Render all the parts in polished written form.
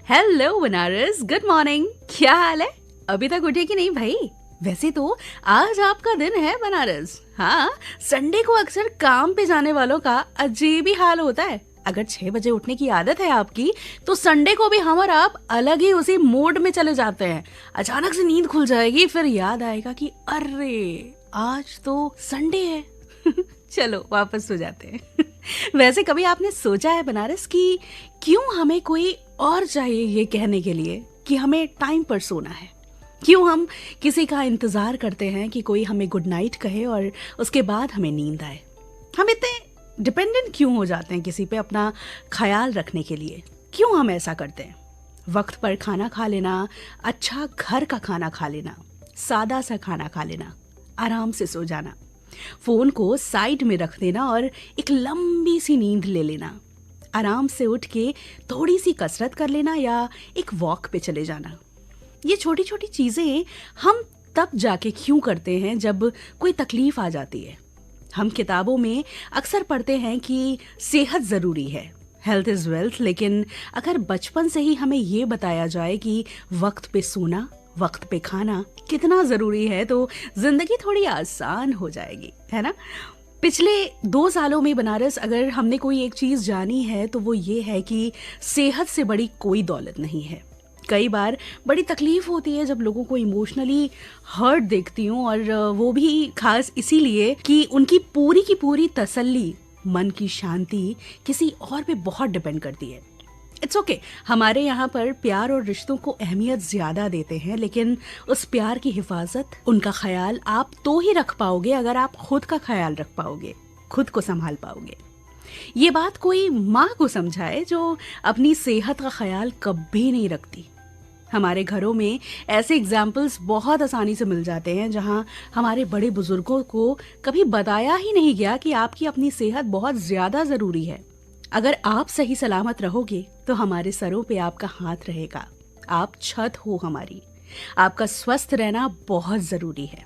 Hello Banaras, good morning. क्या हाल है? अभी तक उठे कि नहीं भाई? वैसे तो आज आपका दिन है बनारस। हाँ, संडे को अक्सर काम पे जाने वालों का अजीब ही हाल होता है। अगर 6 बजे उठने की आदत है आपकी, तो संडे को भी हम और आप अलग ही उसी मूड में चले जाते हैं। अचानक से नींद खुल जाएगी, फिर याद आएगा कि अरे आज तो संडे है। चलो वापस सो जाते हैं। वैसे कभी आपने सोचा है बनारस कि क्यों हमें कोई और चाहिए ये कहने के लिए कि हमें टाइम पर सोना है? क्यों हम किसी का इंतजार करते हैं कि कोई हमें गुड नाइट कहे और उसके बाद हमें नींद आए? हम इतने डिपेंडेंट क्यों हो जाते हैं किसी पे अपना ख्याल रखने के लिए? क्यों हम ऐसा करते हैं? वक्त पर खाना खा लेना, अच्छा घर का खाना खा लेना, सादा सा खाना खा लेना, आराम से सो जाना, फोन को साइड में रख देना और एक लंबी सी नींद ले लेना, आराम से उठ के थोड़ी सी कसरत कर लेना या एक वॉक पे चले जाना। ये छोटी छोटी चीजें हम तब जाके क्यों करते हैं जब कोई तकलीफ आ जाती है। हम किताबों में अक्सर पढ़ते हैं कि सेहत जरूरी है, हेल्थ इज वेल्थ, लेकिन अगर बचपन से ही हमें ये बताया जाए कि वक्त पे सोना, वक्त पे खाना कितना जरूरी है, तो जिंदगी थोड़ी आसान हो जाएगी, है ना? पिछले 2 सालों में बनारस अगर हमने कोई एक चीज जानी है तो वो ये है कि सेहत से बड़ी कोई दौलत नहीं है। कई बार बड़ी तकलीफ होती है जब लोगों को इमोशनली हर्ट देखती हूँ, और वो भी खास इसीलिए कि उनकी पूरी की पूरी तसल्ली, मन की शांति किसी और पे बहुत डिपेंड करती है। इट्स ओके, हमारे यहाँ पर प्यार और रिश्तों को अहमियत ज्यादा देते हैं, लेकिन उस प्यार की हिफाजत, उनका ख्याल आप तो ही रख पाओगे अगर आप खुद का ख्याल रख पाओगे, खुद को संभाल पाओगे। ये बात कोई माँ को समझाए जो अपनी सेहत का ख्याल कभी नहीं रखती। हमारे घरों में ऐसे एग्जाम्पल्स बहुत आसानी से मिल जाते हैं जहां हमारे बड़े बुजुर्गों को कभी बताया ही नहीं गया कि आपकी अपनी सेहत बहुत ज्यादा जरूरी है। अगर आप सही सलामत रहोगे तो हमारे सरों पे आपका हाथ रहेगा, आप छत हो हमारी। आपका स्वस्थ रहना बहुत जरूरी है।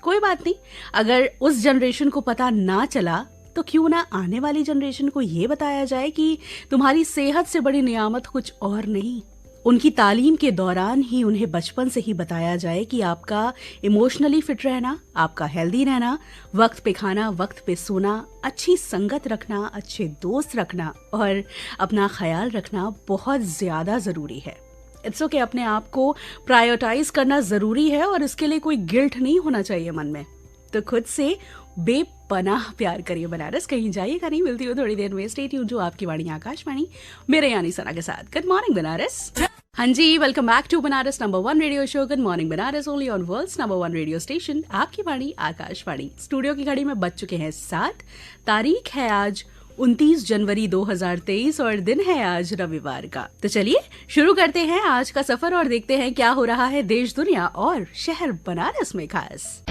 कोई बात नहीं, अगर उस जनरेशन को पता ना चला तो क्यों ना आने वाली जनरेशन को ये बताया जाए कि तुम्हारी सेहत से बड़ी नियामत कुछ और नहीं। उनकी तालीम के दौरान ही उन्हें बचपन से ही बताया जाए कि आपका इमोशनली फिट रहना, आपका हेल्दी रहना, वक्त पे खाना, वक्त पे सोना, अच्छी संगत रखना, अच्छे दोस्त रखना और अपना ख्याल रखना बहुत ज्यादा जरूरी है। इट्स ओके, अपने आप को प्रायोरिटाइज करना जरूरी है और इसके लिए कोई गिल्ट नहीं होना चाहिए मन में। तो खुद से बेपनाह प्यार करिए बनारस, कहीं जाइएगा नहीं। मिलती हूँ थोड़ी देर में। स्टे ट्यून्ड जो आपकी वाणी आकाशवाणी मेरे यानी सना के साथ। Good morning Banaras. हाँ जी, welcome back to Banaras number 1 radio show good morning Banaras, only on world's number 1 radio station आपकी वाणी आकाशवाणी। स्टूडियो की घड़ी में बज चुके हैं 7। तारीख है आज 29 जनवरी 2023 और दिन है आज रविवार का। तो चलिए शुरू करते हैं आज का सफर और देखते हैं क्या हो रहा है देश, दुनिया और शहर बनारस में खास।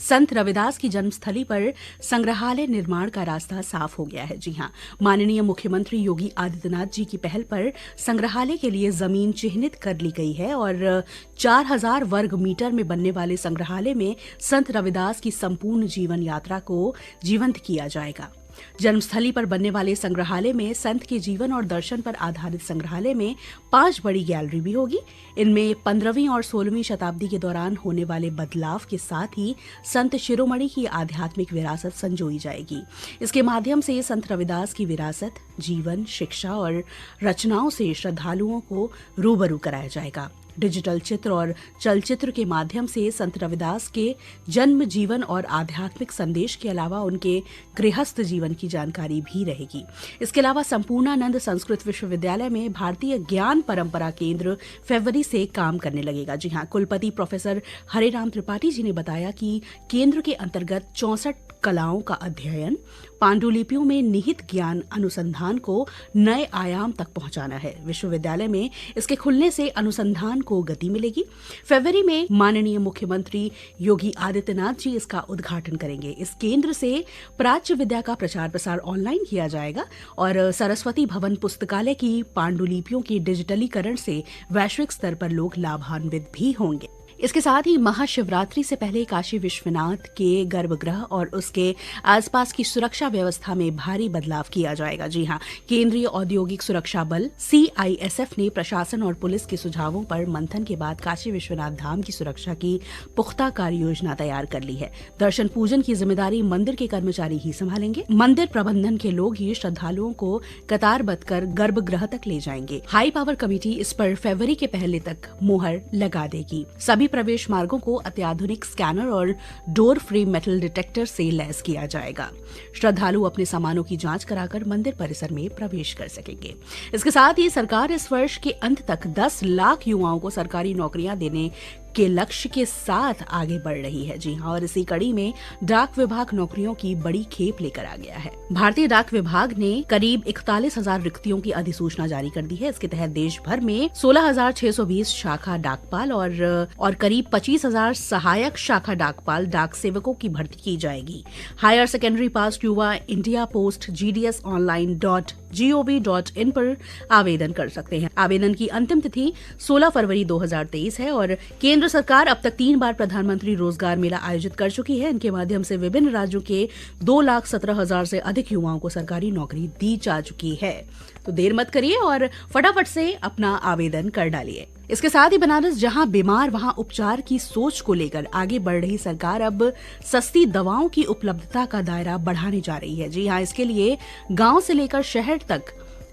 संत रविदास की जन्मस्थली पर संग्रहालय निर्माण का रास्ता साफ हो गया है। जी हां, माननीय मुख्यमंत्री योगी आदित्यनाथ जी की पहल पर संग्रहालय के लिए जमीन चिन्हित कर ली गई है और 4000 वर्ग मीटर में बनने वाले संग्रहालय में संत रविदास की संपूर्ण जीवन यात्रा को जीवंत किया जाएगा। जन्मस्थली पर बनने वाले संग्रहालय में संत के जीवन और दर्शन पर आधारित संग्रहालय में 5 बड़ी गैलरी भी होगी। इनमें 15वीं और 16वीं शताब्दी के दौरान होने वाले बदलाव के साथ ही संत शिरोमणि की आध्यात्मिक विरासत संजोई जाएगी। इसके माध्यम से संत रविदास की विरासत, जीवन, शिक्षा और रचनाओं से श्रद्धालुओं को रूबरू कराया जाएगा। डिजिटल चित्र और चलचित्र के माध्यम से संत रविदास के जन्म, जीवन और आध्यात्मिक संदेश के अलावा उनके गृहस्थ जीवन की जानकारी भी रहेगी। इसके अलावा संपूर्णानंद संस्कृत विश्वविद्यालय में भारतीय ज्ञान परंपरा केंद्र फरवरी से काम करने लगेगा। जी हां, कुलपति प्रोफेसर हरेराम त्रिपाठी जी ने बताया कि केंद्र के अंतर्गत 64 कलाओं का अध्ययन, पांडुलिपियों में निहित ज्ञान अनुसंधान को नए आयाम तक पहुंचाना है। विश्वविद्यालय में इसके खुलने से अनुसंधान को गति मिलेगी। फरवरी में माननीय मुख्यमंत्री योगी आदित्यनाथ जी इसका उद्घाटन करेंगे। इस केंद्र से प्राच्य विद्या का प्रचार प्रसार ऑनलाइन किया जाएगा और सरस्वती भवन पुस्तकालय की पांडुलिपियों के डिजिटलीकरण से वैश्विक स्तर पर लोग लाभान्वित भी होंगे। इसके साथ ही महाशिवरात्रि से पहले काशी विश्वनाथ के गर्भगृह और उसके आसपास की सुरक्षा व्यवस्था में भारी बदलाव किया जाएगा। जी हां, केंद्रीय औद्योगिक सुरक्षा बल CISF ने प्रशासन और पुलिस के सुझावों पर मंथन के बाद काशी विश्वनाथ धाम की सुरक्षा की पुख्ता कार्य योजना तैयार कर ली है। दर्शन पूजन की जिम्मेदारी मंदिर के कर्मचारी ही संभालेंगे। मंदिर प्रबंधन के लोग ही श्रद्धालुओं को कतारबद्ध कर गर्भगृह तक ले जाएंगे। हाई पावर कमेटी इस पर फरवरी के पहले तक मोहर लगा देगी। सभी प्रवेश मार्गों को अत्याधुनिक स्कैनर और डोर फ्री मेटल डिटेक्टर से लैस किया जाएगा। श्रद्धालु अपने सामानों की जांच कराकर मंदिर परिसर में प्रवेश कर सकेंगे। इसके साथ ही सरकार इस वर्ष के अंत तक 10 लाख युवाओं को सरकारी नौकरियां देने के लक्ष्य के साथ आगे बढ़ रही है। जी हां, और इसी कड़ी में डाक विभाग नौकरियों की बड़ी खेप लेकर आ गया है। भारतीय डाक विभाग ने करीब 41,000 रिक्तियों की अधिसूचना जारी कर दी है। इसके तहत देश भर में 16,620 शाखा डाकपाल और करीब 25,000 सहायक शाखा डाकपाल डाक सेवकों की भर्ती की जाएगी। हायर सेकेंडरी पास युवा इंडिया पोस्ट GDSonline.gov.in पर आवेदन कर सकते हैं। आवेदन की अंतिम तिथि 16 फरवरी 2023 है और केंद्र सरकार अब तक 3 बार प्रधानमंत्री रोजगार मेला आयोजित कर चुकी है। इनके माध्यम से विभिन्न राज्यों के 2,17,000 से अधिक युवाओं को सरकारी नौकरी दी जा चुकी है। तो देर मत करिए और फटाफट से अपना आवेदन कर डालिए। इसके साथ ही बनारस जहां बीमार वहां उपचार की सोच को लेकर आगे बढ़ रही सरकार अब सस्ती दवाओं की उपलब्धता का दायरा बढ़ाने जा रही है। जी हां, इसके लिए गांव से लेकर शहर तक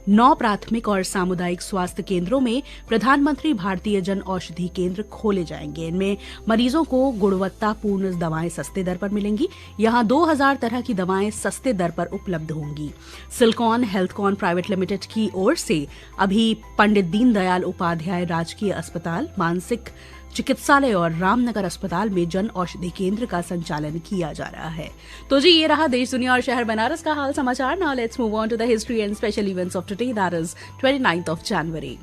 9 प्राथमिक और सामुदायिक स्वास्थ्य केंद्रों में प्रधानमंत्री भारतीय जन औषधि केंद्र खोले जाएंगे। इनमें मरीजों को गुणवत्तापूर्ण दवाएं सस्ते दर पर मिलेंगी। यहां 2000 तरह की दवाएं सस्ते दर पर उपलब्ध होंगी। सिल्कॉन हेल्थकॉन प्राइवेट लिमिटेड की ओर से अभी पंडित दीनदयाल उपाध्याय राजकीय अस्पताल, मानसिक चिकित्सालय और रामनगर अस्पताल में जन औषधि केंद्र का संचालन किया जा रहा है। तो जी, ये रहा देश दुनिया और शहर बनारस का हाल समाचार। Now let's move on to the history and special events of today, that is 29th of January।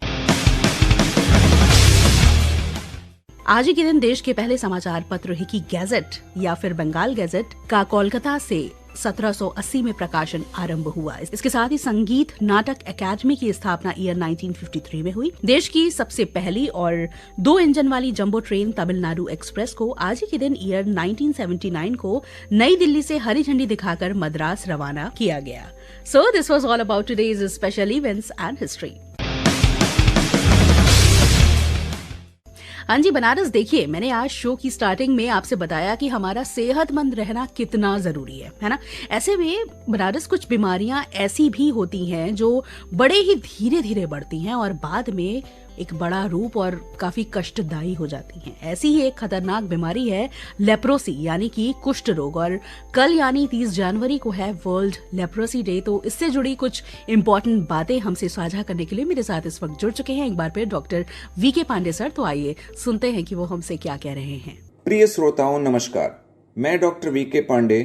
आज ही के दिन देश के पहले समाचार पत्र हिकी गैजेट या फिर बंगाल गैजेट का कोलकाता से 1780 में प्रकाशन आरंभ हुआ। इसके साथ ही संगीत नाटक अकादमी की स्थापना ईयर 1953 में हुई। देश की सबसे पहली और 2 इंजन वाली जंबो ट्रेन तमिलनाडु एक्सप्रेस को आज ही के दिन ईयर 1979 को नई दिल्ली से हरी झंडी दिखाकर मद्रास रवाना किया गया। So this was all about today's special events and history. हाँ जी बनारस, देखिए मैंने आज शो की स्टार्टिंग में आपसे बताया कि हमारा सेहतमंद रहना कितना जरूरी है ना। ऐसे में बनारस कुछ बीमारियां ऐसी भी होती हैं जो बड़े ही धीरे धीरे बढ़ती हैं और बाद में एक बड़ा रूप और काफी कष्टदायी हो जाती हैं। ऐसी ही एक खतरनाक बीमारी है लेप्रोसी यानी कि कुष्ठ रोग, और कल यानी 30 जनवरी को है वर्ल्ड लेप्रोसी डे। तो इससे जुड़ी कुछ इंपॉर्टेंट बातें हमसे साझा करने के लिए मेरे साथ इस वक्त जुड़ चुके हैं एक बार फिर डॉक्टर VK पांडे सर। तो आइए सुनते हैं कि वो हमसे क्या कह रहे हैं। प्रिय श्रोताओं नमस्कार, मैं doctor VK Pandey,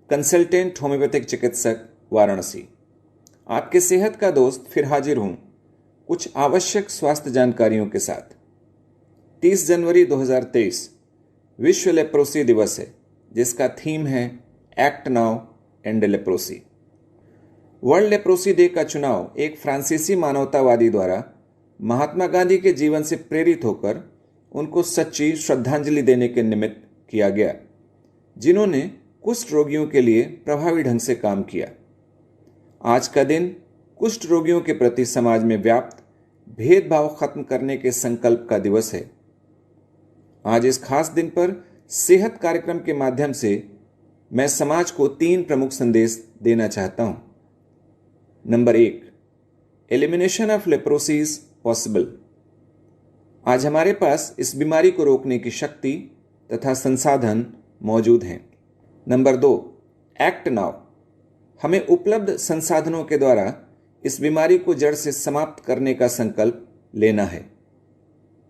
consultant homeopathic चिकित्सक, वाराणसी, आपके सेहत का दोस्त फिर हाजिर हूं कुछ आवश्यक स्वास्थ्य जानकारियों के साथ। 30 जनवरी 2023 विश्व लेप्रोसी दिवस है, जिसका थीम है act now and leprosy. World leprosy day का चुनाव एक फ्रांसीसी मानवतावादी द्वारा महात्मा गांधी के जीवन से प्रेरित होकर उनको सच्ची श्रद्धांजलि देने के निमित्त किया गया, जिन्होंने कुष्ठ रोगियों के लिए प्रभावी ढंग से काम किया। आज का दिन कुष्ठ रोगियों के प्रति समाज में व्याप्त भेदभाव खत्म करने के संकल्प का दिवस है। आज इस खास दिन पर सेहत कार्यक्रम के माध्यम से मैं समाज को 3 प्रमुख संदेश देना चाहता हूं। Number 1, elimination of leprosy is possible. आज हमारे पास इस बीमारी को रोकने की शक्ति तथा संसाधन मौजूद हैं। Number 2, act now. हमें उपलब्ध संसाधनों के द्वारा इस बीमारी को जड़ से समाप्त करने का संकल्प लेना है।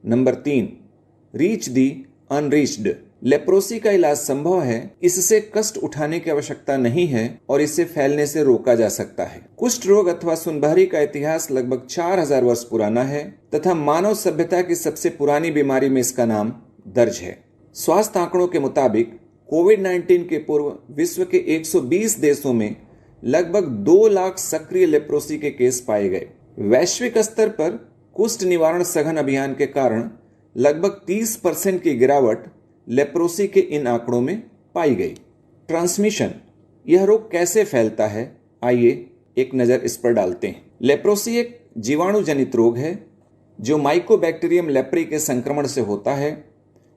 नंबर 3, रीच दी अनरीच्ड। लेप्रोसी का इलाज संभव है, इससे कष्ट उठाने की आवश्यकता नहीं है और इसे फैलने से रोका जा सकता है। कुष्ठ रोग अथवा सुनबहरी का इतिहास लगभग 4000 वर्ष पुराना है तथा मानव सभ्यता की सबसे पुरानी बीमारी में इसका नाम दर्ज है। स्वास्थ्य आंकड़ों के मुताबिक कोविड-19 के पूर्व विश्व के 120 देशों में लगभग 2 लाख सक्रिय लेप्रोसी के केस पाए गए। वैश्विक स्तर पर कुष्ठ निवारण सघन अभियान के कारण लगभग 30% की गिरावट लेप्रोसी के इन आंकड़ों में पाई गई। ट्रांसमिशन, यह रोग कैसे फैलता है, आइए एक नज़र इस पर डालते हैं। लेप्रोसी एक जीवाणु जनित रोग है जो माइकोबैक्टीरियम लेप्री के संक्रमण से होता है।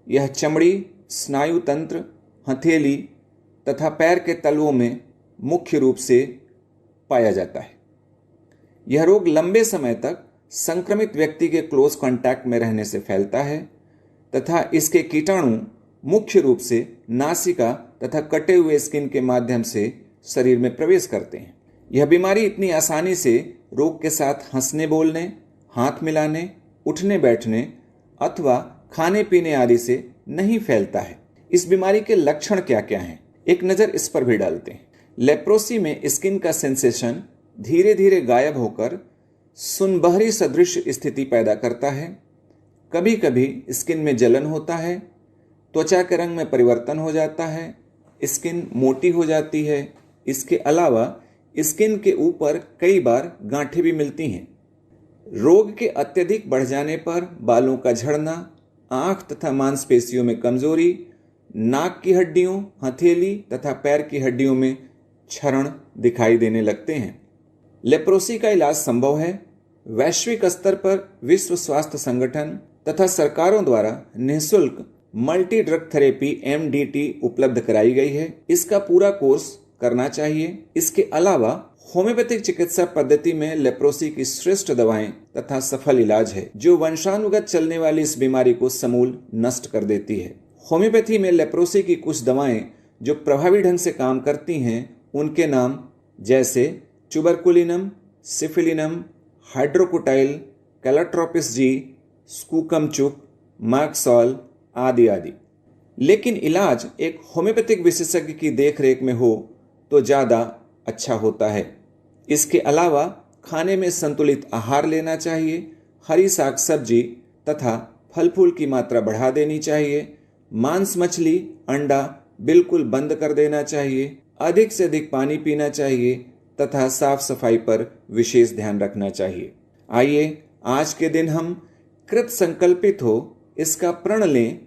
यह चमड़ी, स्नायु तंत्र, हथेली तथा पैर के तलवों में मुख्य रूप से पाया जाता है। यह रोग लंबे समय तक संक्रमित व्यक्ति के क्लोज कांटेक्ट में रहने से फैलता है तथा इसके कीटाणु मुख्य रूप से नासिका तथा कटे हुए स्किन के माध्यम से शरीर में प्रवेश करते हैं। यह बीमारी इतनी आसानी से रोग के साथ हंसने बोलने, हाथ मिलाने, उठने बैठने अथवा खाने पीने आदि से नहीं फैलता है। इस बीमारी के लक्षण क्या क्या हैं, एक नज़र इस पर भी डालते हैं। लेप्रोसी में स्किन का सेंसेशन धीरे धीरे गायब होकर सुनबहरी सदृश स्थिति पैदा करता है। कभी कभी स्किन में जलन होता है, त्वचा के रंग में परिवर्तन हो जाता है, स्किन मोटी हो जाती है। इसके अलावा स्किन के ऊपर कई बार गांठें भी मिलती हैं। रोग के अत्यधिक बढ़ जाने पर बालों का झड़ना, आंख तथा मांसपेशियों में कमजोरी, नाक की हड्डियों, हथेली तथा पैर की हड्डियों में क्षरण दिखाई देने लगते हैं। लेप्रोसी का इलाज संभव है। वैश्विक स्तर पर विश्व स्वास्थ्य संगठन तथा सरकारों द्वारा निःशुल्क मल्टी ड्रग थेरेपी MDT उपलब्ध कराई गई है। इसका पूरा कोर्स करना चाहिए। इसके अलावा होम्योपैथिक चिकित्सा पद्धति में लेप्रोसी की श्रेष्ठ दवाएं तथा सफल इलाज है जो वंशानुगत चलने वाली इस बीमारी को समूल नष्ट कर देती है। होम्योपैथी में लेप्रोसी की कुछ दवाएं जो प्रभावी ढंग से काम करती हैं उनके नाम जैसे ट्यूबरकुलिनम, सिफिलिनम, हाइड्रोकोटाइल, कैलाट्रोपिस जी, स्कूकमचुक, मैक्सॉल आदि आदि। लेकिन इलाज एक होम्योपैथिक विशेषज्ञ की देखरेख में हो तो ज़्यादा अच्छा होता है। इसके अलावा खाने में संतुलित आहार लेना चाहिए। हरी साग सब्जी तथा फल फूल की मात्रा बढ़ा देनी चाहिए। मांस, मछली, अंडा बिल्कुल बंद कर देना चाहिए। अधिक से अधिक पानी पीना चाहिए तथा साफ सफाई पर विशेष ध्यान रखना चाहिए। आइए आज के दिन हम कृत संकल्पित हो इसका प्रण लें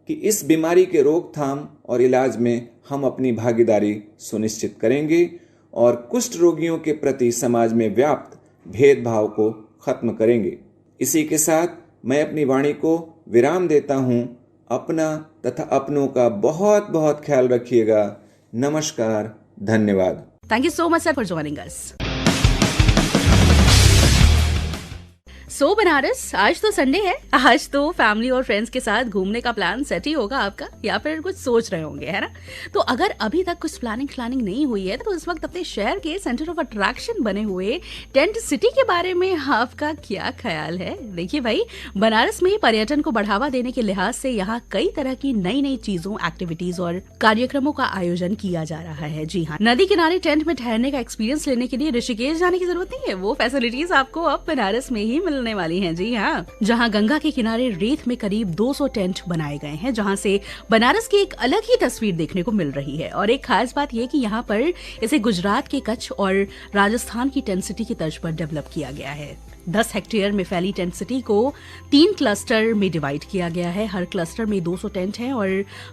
कि इस बीमारी के रोकथाम और इलाज में हम अपनी भागीदारी सुनिश्चित करेंगे और कुष्ठ रोगियों के प्रति समाज में व्याप्त भेदभाव को खत्म करेंगे। इसी के साथ मैं अपनी वाणी को विराम देता हूँ। अपना तथा अपनों का बहुत बहुत ख्याल रखिएगा। नमस्कार, धन्यवाद। Thank you so much, sir, for joining us. सो बनारस, आज तो संडे है। आज तो फैमिली और फ्रेंड्स के साथ घूमने का प्लान सेट ही होगा आपका, या फिर कुछ सोच रहे होंगे, है ना? तो अगर अभी तक कुछ प्लानिंग नहीं हुई है तो इस वक्त अपने शहर के सेंटर ऑफ अट्रैक्शन बने हुए टेंट सिटी के बारे में आपका क्या ख्याल है? देखिए भाई, बनारस में पर्यटन को बढ़ावा देने के लिहाज से यहाँ कई तरह की नई चीजों, एक्टिविटीज और कार्यक्रमों का आयोजन किया जा रहा है। जी हाँ, नदी किनारे टेंट में ठहरने का एक्सपीरियंस लेने के लिए ऋषिकेश जाने की जरूरत नहीं है। वो फैसिलिटीज आपको अब बनारस में ही मिलने वाली हैं। जी हाँ, जहाँ गंगा के किनारे रेत में करीब 200 टेंट बनाए गए हैं, जहाँ से बनारस की एक अलग ही तस्वीर देखने को मिल रही है। और एक खास बात यह कि यहाँ पर इसे गुजरात के कच्छ और राजस्थान की टेंट सिटी की तर्ज पर डेवलप किया गया है। 10 हेक्टेयर में फैली टेंट सिटी को 3 क्लस्टर में डिवाइड किया गया है। हर क्लस्टर में 200 टेंट हैं और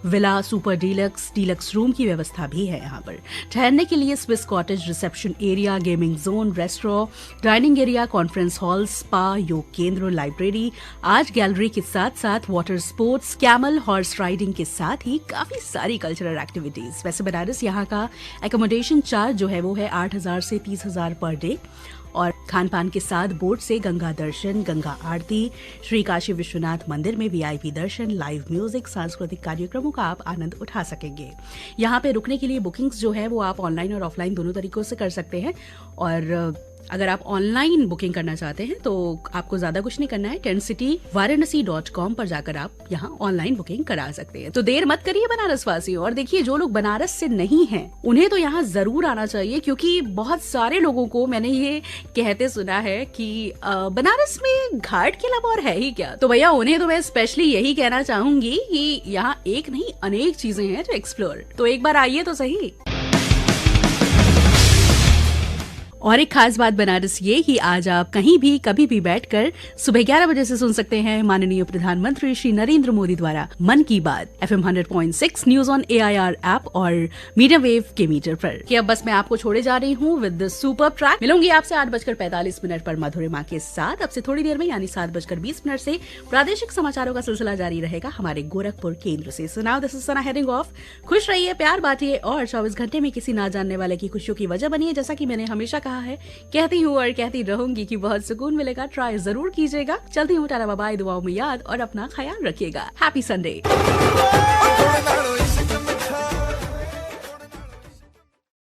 विला, सुपर डीलक्स रूम की व्यवस्था भी है। यहाँ पर ठहरने के लिए Swiss cottage, reception area, gaming zone, restaurant, dining area, conference hall, spa, योग केंद्र, लाइब्रेरी, आर्ट गैलरी के साथ साथ water sports, camel horse riding के साथ ही काफी सारी कल्चरल एक्टिविटीज। वैसे बनारस यहाँ का एकोमोडेशन चार्ज जो है वो है 8,000 से 30,000 पर डे और खान पान के साथ बोट से गंगा दर्शन, गंगा आरती, श्री काशी विश्वनाथ मंदिर में VIP दर्शन, लाइव म्यूजिक, सांस्कृतिक कार्यक्रमों का आप आनंद उठा सकेंगे। यहाँ पे रुकने के लिए बुकिंग्स जो है वो आप ऑनलाइन और ऑफलाइन दोनों तरीकों से कर सकते हैं। और अगर आप ऑनलाइन बुकिंग करना चाहते हैं तो आपको ज्यादा कुछ नहीं करना है। tentcityvaranasi.com पर जाकर आप यहाँ ऑनलाइन बुकिंग करा सकते हैं। तो देर मत करिए बनारस वासियों। और देखिए, जो लोग बनारस से नहीं हैं उन्हें तो यहाँ जरूर आना चाहिए, क्योंकि बहुत सारे लोगों को मैंने ये कहते सुना है कि बनारस में घाट के अलावा और है ही क्या। तो भैया, उन्हें तो मैं स्पेशली यही कहना चाहूंगी कि यहाँ एक नहीं अनेक चीजें हैं जो एक्सप्लोर। तो एक बार आइए तो सही। और एक खास बात बनारस ये कि आज आप कहीं भी कभी भी बैठकर सुबह 11 बजे से सुन सकते हैं माननीय प्रधानमंत्री श्री नरेंद्र मोदी द्वारा मन की बात FM 100.6 news on AIR app और मीडियम वेव के मीटर पर। कि अब बस मैं आपको छोड़े जा रही हूँ विद द सुपर ट्रैक। मिलूंगी आपसे 8:45 पर मधुरिमा के साथ। अब से थोड़ी देर में यानी 7:20 से प्रादेशिक समाचारों का सिलसिला जारी रहेगा हमारे गोरखपुर केंद्र से। So now this is Sana heading of. खुश रहिए, प्यार बांटिए और 24 घंटे में किसी ना जानने वाले की खुशियों की वजह बनिए। जैसा कि मैंने हमेशा कहा है, कहती हूँ और कहती रहूंगी कि बहुत सुकून मिलेगा। ट्राई जरूर कीजिएगा। चलती हूँ, टाटा बाय, दुआओं में याद और अपना ख्याल रखिएगा। Happy Sunday.